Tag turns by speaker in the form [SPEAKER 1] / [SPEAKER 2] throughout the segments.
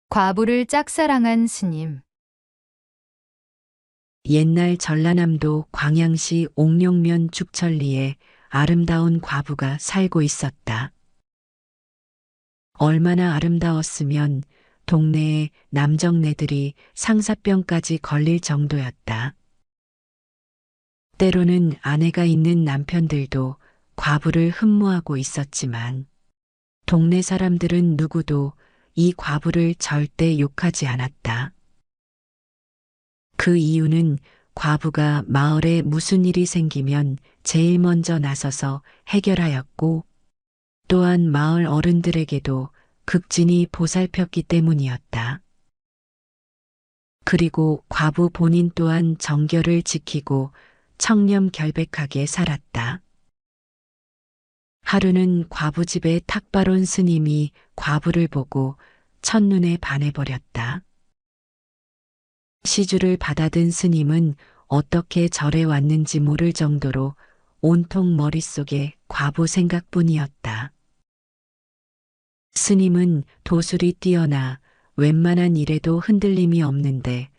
[SPEAKER 1] 과부를 짝사랑한 스님.
[SPEAKER 2] 옛날 전라남도 광양시 옥룡면 죽천리에 아름다운 과부가 살고 있었다. 얼마나 아름다웠으면 동네의 남정네들이 상사병까지 걸릴 정도였다. 때로는 아내가 있는 남편들도 과부를 흠모하고 있었지만 동네 사람들은 누구도 이 과부를 절대 욕하지 않았다. 그 이유는 과부가 마을에 무슨 일이 생기면 제일 먼저 나서서 해결하였고 또한 마을 어른들에게도 극진히 보살폈기 때문이었다. 그리고 과부 본인 또한 정결을 지키고 청렴결백하게 살았다. 하루는 과부 집에 탁발 온 스님이 과부를 보고 첫눈에 반해버렸다. 시주를 받아든 스님은 어떻게 절에 왔는지 모를 정도로 온통 머릿속에 과부 생각뿐이었다. 스님은 도술이 뛰어나 웬만한 일에도 흔들림이 없는데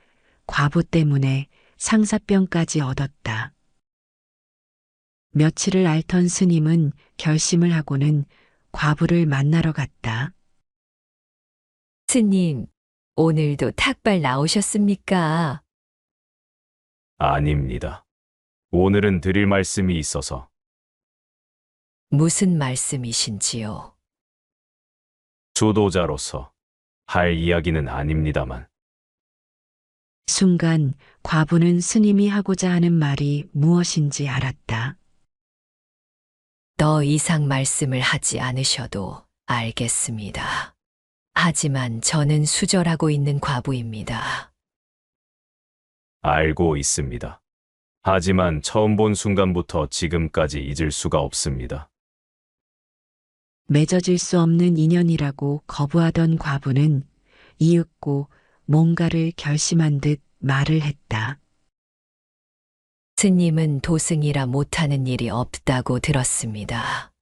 [SPEAKER 2] 과부 때문에 상사병까지 얻었다. 며칠을 앓던 스님은 결심을 하고는 과부를 만나러 갔다.
[SPEAKER 3] 스님, 오늘도 탁발 나오셨습니까?
[SPEAKER 4] 아닙니다. 오늘은 드릴 말씀이 있어서.
[SPEAKER 3] 무슨 말씀이신지요?
[SPEAKER 4] 주도자로서 할 이야기는 아닙니다만.
[SPEAKER 2] 순간 과부는 스님이 하고자 하는 말이 무엇인지 알았다.
[SPEAKER 3] 더 이상 말씀을 하지 않으셔도 알겠습니다. 하지만 저는 수절하고 있는 과부입니다.
[SPEAKER 4] 알고 있습니다. 하지만 처음 본 순간부터 지금까지 잊을 수가 없습니다.
[SPEAKER 2] 맺어질 수 없는 인연이라고 거부하던 과부는 이윽고 뭔가를 결심한 듯 말을 했다.
[SPEAKER 3] 스님은 도승이라 못하는 일이 없다고 들었습니다.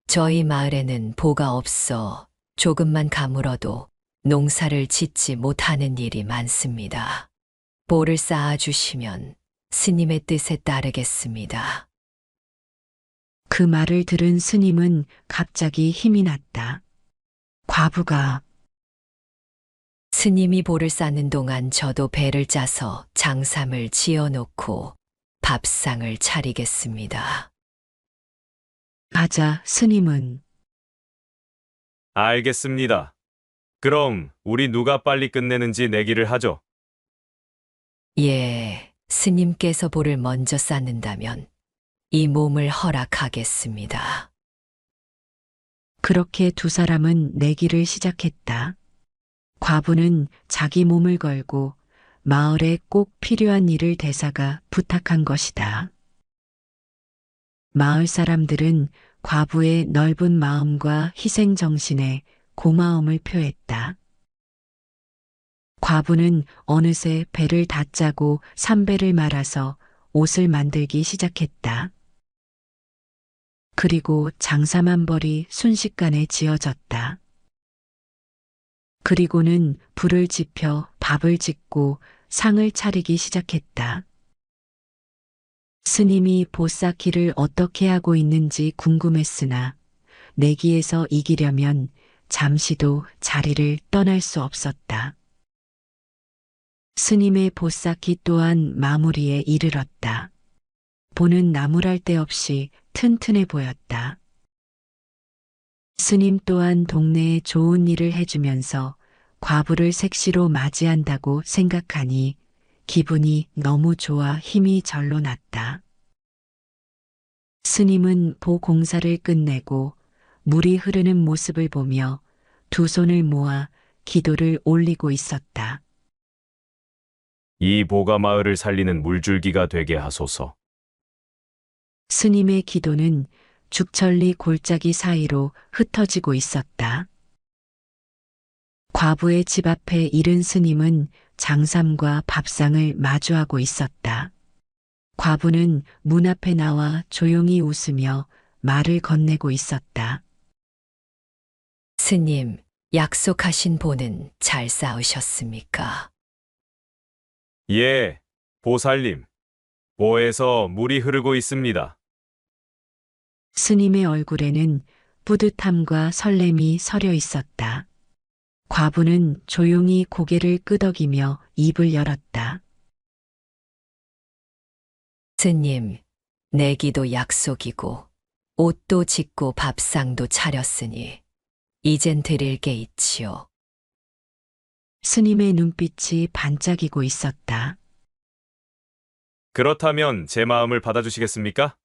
[SPEAKER 3] 저희 마을에는 보가 없어 조금만 가물어도 농사를 짓지 못하는 일이 많습니다. 보를 쌓아주시면 스님의 뜻에 따르겠습니다.
[SPEAKER 2] 그 말을 들은 스님은 갑자기 힘이 났다. 과부가
[SPEAKER 3] 스님이 보를 쌓는 동안 저도 배를 짜서 장삼을 지어놓고 밥상을 차리겠습니다.
[SPEAKER 2] 하자 스님은
[SPEAKER 4] 알겠습니다. 그럼 우리 누가 빨리 끝내는지 내기를 하죠.
[SPEAKER 3] 예, 스님께서 보를 먼저 쌓는다면 이 몸을 허락하겠습니다.
[SPEAKER 2] 그렇게 두 사람은 내기를 시작했다. 과부는 자기 몸을 걸고 마을에 꼭 필요한 일을 대사가 부탁한 것이다. 마을 사람들은 과부의 넓은 마음과 희생 정신에 고마움을 표했다. 과부는 어느새 배를 다 짜고 삼배를 말아서 옷을 만들기 시작했다. 그리고 장삼 한 벌이 순식간에 지어졌다. 그리고는 불을 지펴 밥을 짓고 상을 차리기 시작했다. 스님이 보쌓기를 어떻게 하고 있는지 궁금했으나 내기에서 이기려면 잠시도 자리를 떠날 수 없었다. 스님의 보쌓기 또한 마무리에 이르렀다. 보는 나무랄 데 없이 튼튼해 보였다. 스님 또한 동네에 좋은 일을 해주면서 과부를 색시로 맞이한다고 생각하니 기분이 너무 좋아 힘이 절로 났다. 스님은 보 공사를 끝내고 물이 흐르는 모습을 보며 두 손을 모아 기도를 올리고 있었다.
[SPEAKER 4] 이 보가 마을을 살리는 물줄기가 되게 하소서.
[SPEAKER 2] 스님의 기도는 죽천리 골짜기 사이로 흩어지고 있었다. 과부의 집 앞에 이른 스님은 장삼과 밥상을 마주하고 있었다. 과부는 문 앞에 나와 조용히 웃으며 말을 건네고 있었다.
[SPEAKER 3] 스님, 약속하신 보는 잘 쌓으셨습니까?
[SPEAKER 4] 예, 보살님. 보에서 물이 흐르고 있습니다.
[SPEAKER 2] 스님의 얼굴에는 뿌듯함과 설렘이 서려 있었다. 과부는 조용히 고개를 끄덕이며 입을 열었다.
[SPEAKER 3] 스님, 내기도 약속이고 옷도 짓고 밥상도 차렸으니 이젠 드릴 게 있지요.
[SPEAKER 2] 스님의 눈빛이 반짝이고 있었다.
[SPEAKER 4] 그렇다면 제 마음을 받아주시겠습니까?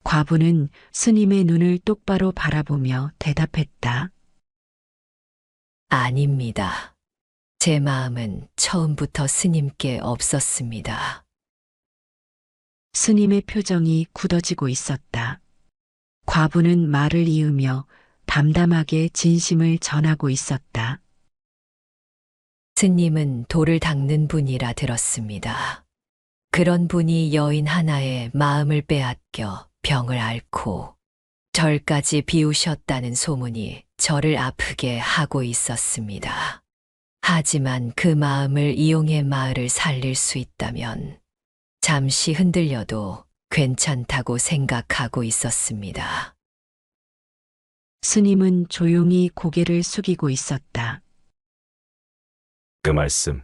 [SPEAKER 2] 과부는 스님의 눈을 똑바로 바라보며 대답했다.
[SPEAKER 3] 아닙니다. 제 마음은 처음부터 스님께 없었습니다.
[SPEAKER 2] 스님의 표정이 굳어지고 있었다. 과부는 말을 이으며 담담하게 진심을 전하고 있었다.
[SPEAKER 3] 스님은 돌을 닦는 분이라 들었습니다. 그런 분이 여인 하나의 마음을 빼앗겨 병을 앓고 절까지 비우셨다는 소문이 저를 아프게 하고 있었습니다. 하지만 그 마음을 이용해 마을을 살릴 수 있다면 잠시 흔들려도 괜찮다고 생각하고 있었습니다.
[SPEAKER 2] 스님은 조용히 고개를 숙이고 있었다.
[SPEAKER 4] 그 말씀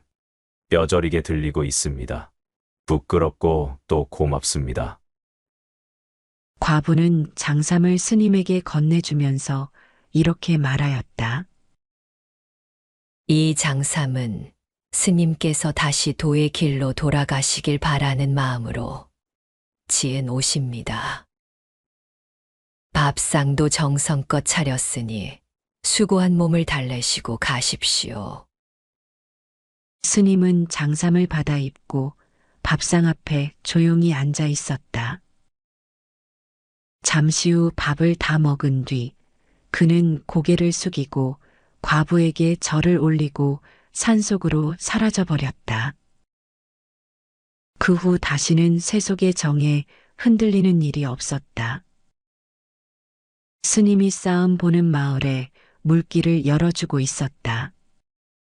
[SPEAKER 4] 뼈저리게 들리고 있습니다. 부끄럽고 또 고맙습니다.
[SPEAKER 2] 과부는 장삼을 스님에게 건네주면서 이렇게 말하였다.
[SPEAKER 3] 이 장삼은 스님께서 다시 도의 길로 돌아가시길 바라는 마음으로 지은 옷입니다. 밥상도 정성껏 차렸으니 수고한 몸을 달래시고 가십시오.
[SPEAKER 2] 스님은 장삼을 받아 입고 밥상 앞에 조용히 앉아 있었다. 잠시 후 밥을 다 먹은 뒤 그는 고개를 숙이고 과부에게 절을 올리고 산속으로 사라져 버렸다. 그 후 다시는 세속의 정에 흔들리는 일이 없었다. 스님이 쌓음 보는 마을에 물길을 열어주고 있었다.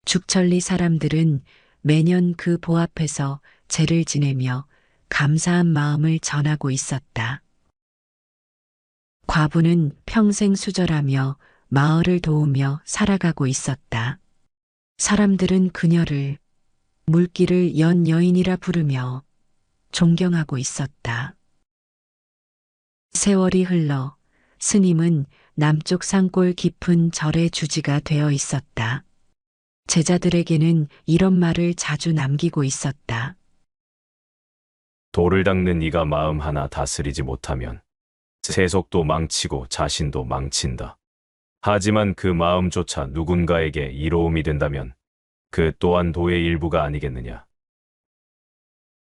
[SPEAKER 2] 죽천리 사람들은 매년 그 보 앞에서 제를 지내며 감사한 마음을 전하고 있었다. 과부는 평생 수절하며 마을을 도우며 살아가고 있었다. 사람들은 그녀를 물길을 연 여인이라 부르며 존경하고 있었다. 세월이 흘러 스님은 남쪽 산골 깊은 절의 주지가 되어 있었다. 제자들에게는 이런 말을 자주 남기고 있었다.
[SPEAKER 4] 돌을 닦는 이가 마음 하나 다스리지 못하면 세속도 망치고 자신도 망친다. 하지만 그 마음조차 누군가에게 이로움이 된다면 그 또한 도의 일부가 아니겠느냐.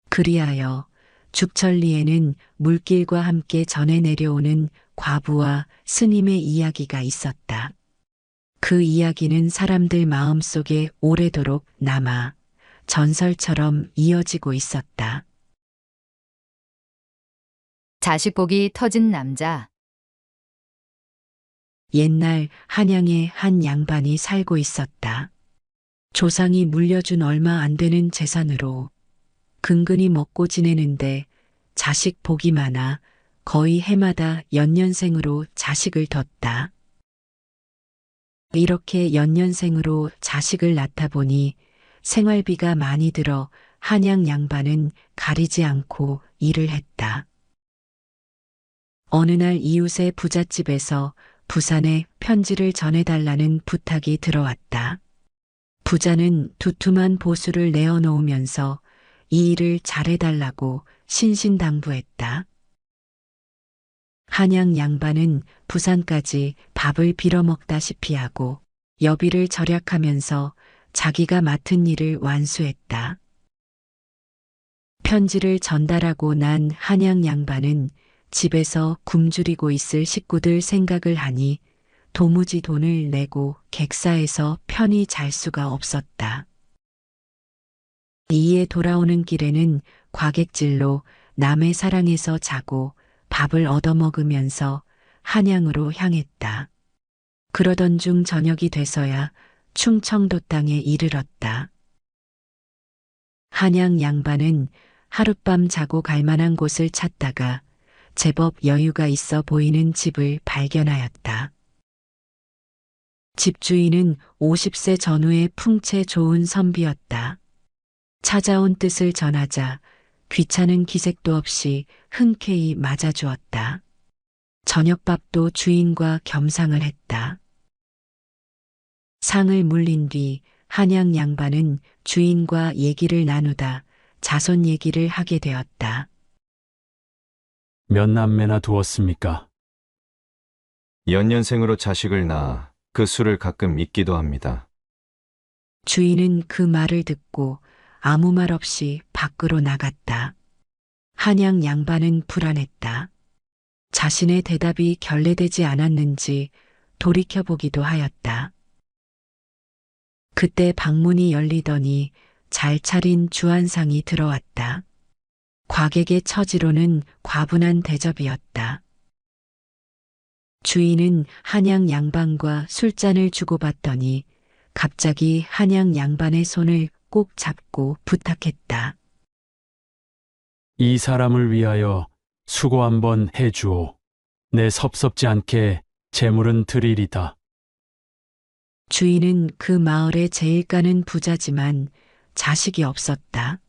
[SPEAKER 2] 그리하여 죽천리에는 물길과 함께 전해 내려오는 과부와 스님의 이야기가 있었다. 그 이야기는 사람들 마음속에 오래도록 남아 전설처럼 이어지고 있었다.
[SPEAKER 1] 자식복이 터진 남자.
[SPEAKER 2] 옛날 한양에 한 양반이 살고 있었다. 조상이 물려준 얼마 안 되는 재산으로 근근히 먹고 지내는데 자식 복이 많아 거의 해마다 연년생으로 자식을 뒀다. 이렇게 연년생으로 자식을 낳다 보니 생활비가 많이 들어 한양 양반은 가리지 않고 일을 했다. 어느 날 이웃의 부잣집에서 부산에 편지를 전해달라는 부탁이 들어왔다. 부자는 두툼한 보수를 내어놓으면서 이 일을 잘해달라고 신신당부했다. 한양 양반은 부산까지 밥을 빌어먹다시피 하고 여비를 절약하면서 자기가 맡은 일을 완수했다. 편지를 전달하고 난 한양 양반은 집에서 굶주리고 있을 식구들 생각을 하니 도무지 돈을 내고 객사에서 편히 잘 수가 없었다. 이에 돌아오는 길에는 과객질로 남의 사랑에서 자고 밥을 얻어먹으면서 한양으로 향했다. 그러던 중 저녁이 돼서야 충청도 땅에 이르렀다. 한양 양반은 하룻밤 자고 갈 만한 곳을 찾다가 제법 여유가 있어 보이는 집을 발견하였다. 집주인은 50세 전후의 풍채 좋은 선비였다. 찾아온 뜻을 전하자 귀찮은 기색도 없이 흔쾌히 맞아주었다. 저녁밥도 주인과 겸상을 했다. 상을 물린 뒤 한양 양반은 주인과 얘기를 나누다 자손 얘기를 하게 되었다.
[SPEAKER 5] 몇 남매나 두었습니까?
[SPEAKER 6] 연년생으로 자식을 낳아 그 수를 가끔 잊기도 합니다.
[SPEAKER 2] 주인은 그 말을 듣고 아무 말 없이 밖으로 나갔다. 한양 양반은 불안했다. 자신의 대답이 결례되지 않았는지 돌이켜보기도 하였다. 그때 방문이 열리더니 잘 차린 주한상이 들어왔다. 과객의 처지로는 과분한 대접이었다. 주인은 한양 양반과 술잔을 주고받더니 갑자기 한양 양반의 손을 꼭 잡고 부탁했다.
[SPEAKER 5] 이 사람을 위하여 수고 한번 해주오. 내 섭섭지 않게 재물은 드리리다.
[SPEAKER 2] 주인은 그 마을의 제일 가는 부자지만 자식이 없었다.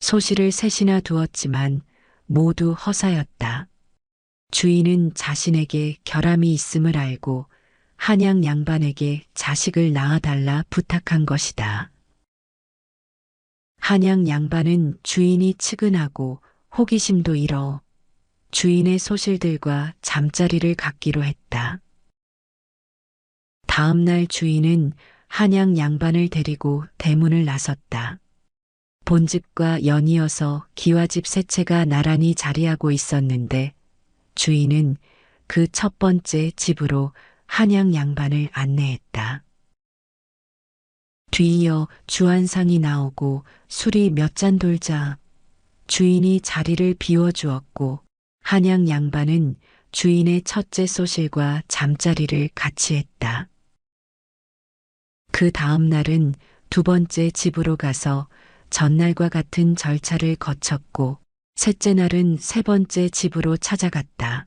[SPEAKER 2] 소실을 셋이나 두었지만 모두 허사였다. 주인은 자신에게 결함이 있음을 알고 한양 양반에게 자식을 낳아달라 부탁한 것이다. 한양 양반은 주인이 측은하고 호기심도 잃어 주인의 소실들과 잠자리를 갖기로 했다. 다음 날 주인은 한양 양반을 데리고 대문을 나섰다. 본집과 연이어서 기와집 세 채가 나란히 자리하고 있었는데 주인은 그 첫 번째 집으로 한양 양반을 안내했다. 뒤이어 주한상이 나오고 술이 몇 잔 돌자 주인이 자리를 비워주었고 한양 양반은 주인의 첫째 소실과 잠자리를 같이 했다. 그 다음 날은 두 번째 집으로 가서 전날과 같은 절차를 거쳤고 셋째 날은 세 번째 집으로 찾아갔다.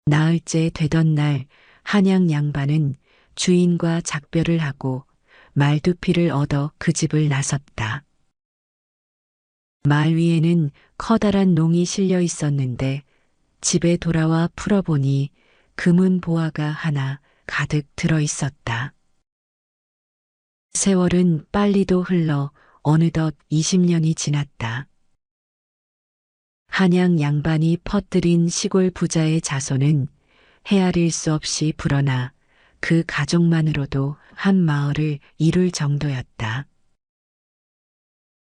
[SPEAKER 2] 나흘째 되던 날 한양 양반은 주인과 작별을 하고 말두피를 얻어 그 집을 나섰다. 말 위에는 커다란 농이 실려 있었는데 집에 돌아와 풀어보니 금은 보화가 하나 가득 들어 있었다. 세월은 빨리도 흘러 어느덧 20년이 지났다. 한양 양반이 퍼뜨린 시골 부자의 자손은 헤아릴 수 없이 불어나 그 가족만으로도 한 마을을 이룰 정도였다.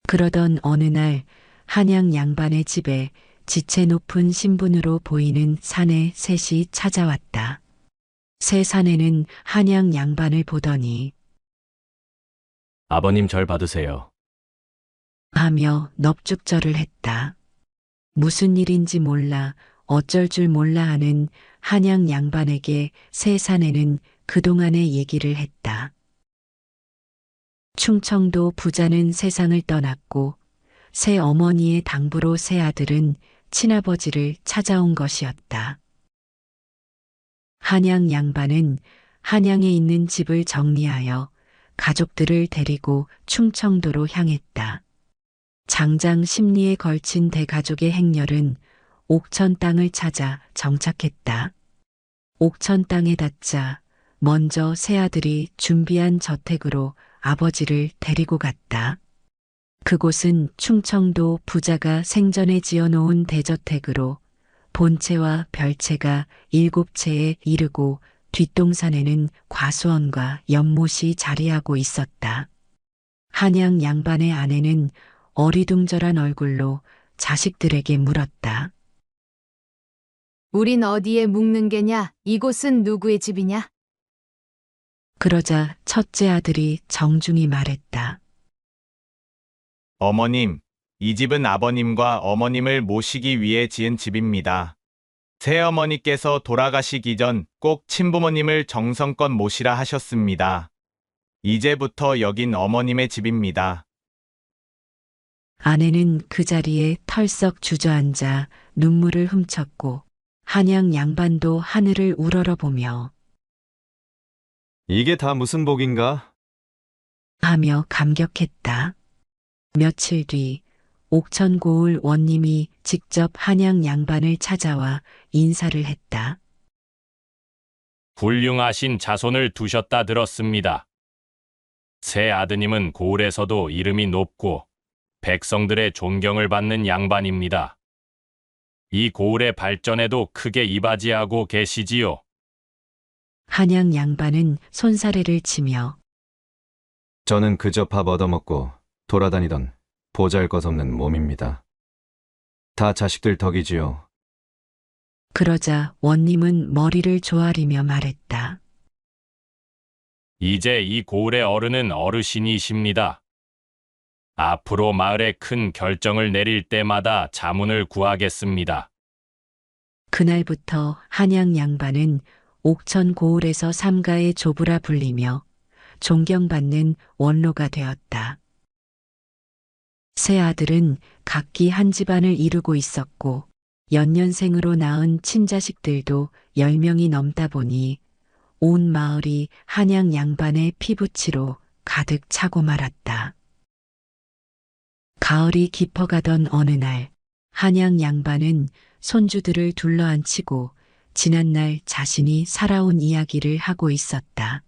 [SPEAKER 2] 그러던 어느 날 한양 양반의 집에 지체 높은 신분으로 보이는 사내 셋이 찾아왔다. 새 사내는 한양 양반을 보더니
[SPEAKER 4] 아버님 절 받으세요.
[SPEAKER 2] 하며 넙죽절을 했다. 무슨 일인지 몰라 어쩔 줄 몰라 하는 한양 양반에게 새 사내는 그동안의 얘기를 했다. 충청도 부자는 세상을 떠났고 새 어머니의 당부로 새 아들은 친아버지를 찾아온 것이었다. 한양 양반은 한양에 있는 집을 정리하여 가족들을 데리고 충청도로 향했다. 장장 10리에 걸친 대가족의 행렬은 옥천 땅을 찾아 정착했다. 옥천 땅에 닿자 먼저 새아들이 준비한 저택으로 아버지를 데리고 갔다. 그곳은 충청도 부자가 생전에 지어놓은 대저택으로 본채와 별채가 7채에 이르고 뒷동산에는 과수원과 연못이 자리하고 있었다. 한양 양반의 아내는 어리둥절한 얼굴로 자식들에게 물었다.
[SPEAKER 1] 우린 어디에 묵는 게냐? 이곳은 누구의 집이냐?
[SPEAKER 2] 그러자 첫째 아들이 정중히 말했다.
[SPEAKER 6] 어머님,
[SPEAKER 7] 이 집은 아버님과 어머님을 모시기 위해 지은 집입니다. 새어머니께서 돌아가시기 전 꼭 친부모님을 정성껏 모시라 하셨습니다. 이제부터 여긴 어머님의 집입니다.
[SPEAKER 2] 아내는 그 자리에 털썩 주저앉아 눈물을 훔쳤고 한양 양반도 하늘을 우러러보며
[SPEAKER 6] 이게 다 무슨 복인가?
[SPEAKER 2] 하며 감격했다. 며칠 뒤 옥천고을 원님이 직접 한양 양반을 찾아와 인사를 했다.
[SPEAKER 8] 훌륭하신 자손을 두셨다 들었습니다. 새 아드님은 고을에서도 이름이 높고 백성들의 존경을 받는 양반입니다. 이 고을의 발전에도 크게 이바지하고 계시지요.
[SPEAKER 2] 한양 양반은 손사래를 치며
[SPEAKER 6] 저는 그저 밥 얻어먹고 돌아다니던 보잘것없는 몸입니다. 다 자식들 덕이지요.
[SPEAKER 2] 그러자 원님은 머리를 조아리며 말했다.
[SPEAKER 8] 이제 이 고을의 어른은 어르신이십니다. 앞으로 마을에 큰 결정을 내릴 때마다 자문을 구하겠습니다.
[SPEAKER 2] 그날부터 한양 양반은 옥천 고을에서 삼가의 조부라 불리며 존경받는 원로가 되었다. 세 아들은 각기 한 집안을 이루고 있었고 연년생으로 낳은 친자식들도 10명이 넘다 보니 온 마을이 한양 양반의 피부치로 가득 차고 말았다. 가을이 깊어가던 어느 날 한양 양반은 손주들을 둘러앉히고 지난날 자신이 살아온 이야기를 하고 있었다.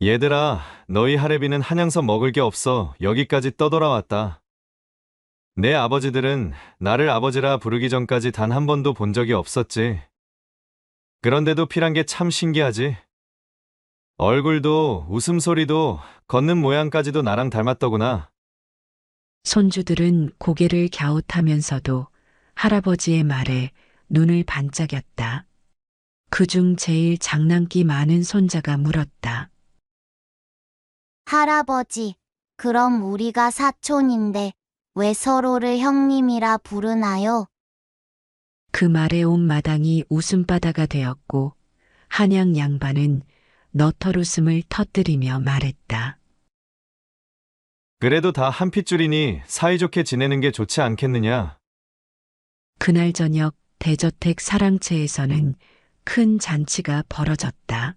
[SPEAKER 6] 얘들아, 너희 할애비는 한양서 먹을 게 없어 여기까지 떠돌아왔다. 내 아버지들은 나를 아버지라 부르기 전까지 단 한 번도 본 적이 없었지. 그런데도 피란 게 참 신기하지. 얼굴도 웃음소리도 걷는 모양까지도 나랑 닮았더구나.
[SPEAKER 2] 손주들은 고개를 갸웃하면서도 할아버지의 말에 눈을 반짝였다. 그중 제일 장난기 많은 손자가 물었다.
[SPEAKER 9] 할아버지, 그럼 우리가 사촌인데 왜 서로를 형님이라 부르나요?
[SPEAKER 2] 그 말에 온 마당이 웃음바다가 되었고 한양 양반은 너털웃음을 터뜨리며 말했다.
[SPEAKER 6] 그래도 다 한 핏줄이니 사이좋게 지내는 게 좋지 않겠느냐?
[SPEAKER 2] 그날 저녁 대저택 사랑채에서는 큰 잔치가 벌어졌다.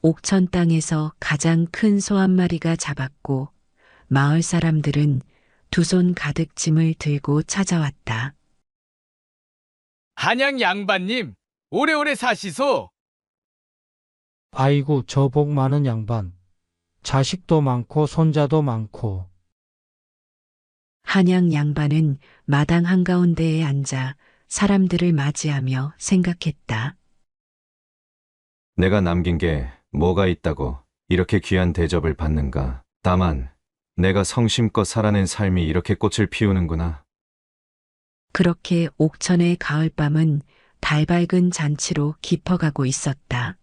[SPEAKER 2] 옥천 땅에서 가장 큰 소 한 마리가 잡았고 마을 사람들은 두 손 가득 짐을 들고 찾아왔다.
[SPEAKER 10] 한양 양반님, 오래오래 사시소.
[SPEAKER 11] 아이고, 저 복 많은 양반. 자식도 많고 손자도 많고.
[SPEAKER 2] 한양 양반은 마당 한가운데에 앉아 사람들을 맞이하며 생각했다.
[SPEAKER 6] 내가 남긴 게 뭐가 있다고 이렇게 귀한 대접을 받는가. 다만 내가 성심껏 살아낸 삶이 이렇게 꽃을 피우는구나.
[SPEAKER 2] 그렇게 옥천의 가을밤은 달 밝은 잔치로 깊어가고 있었다.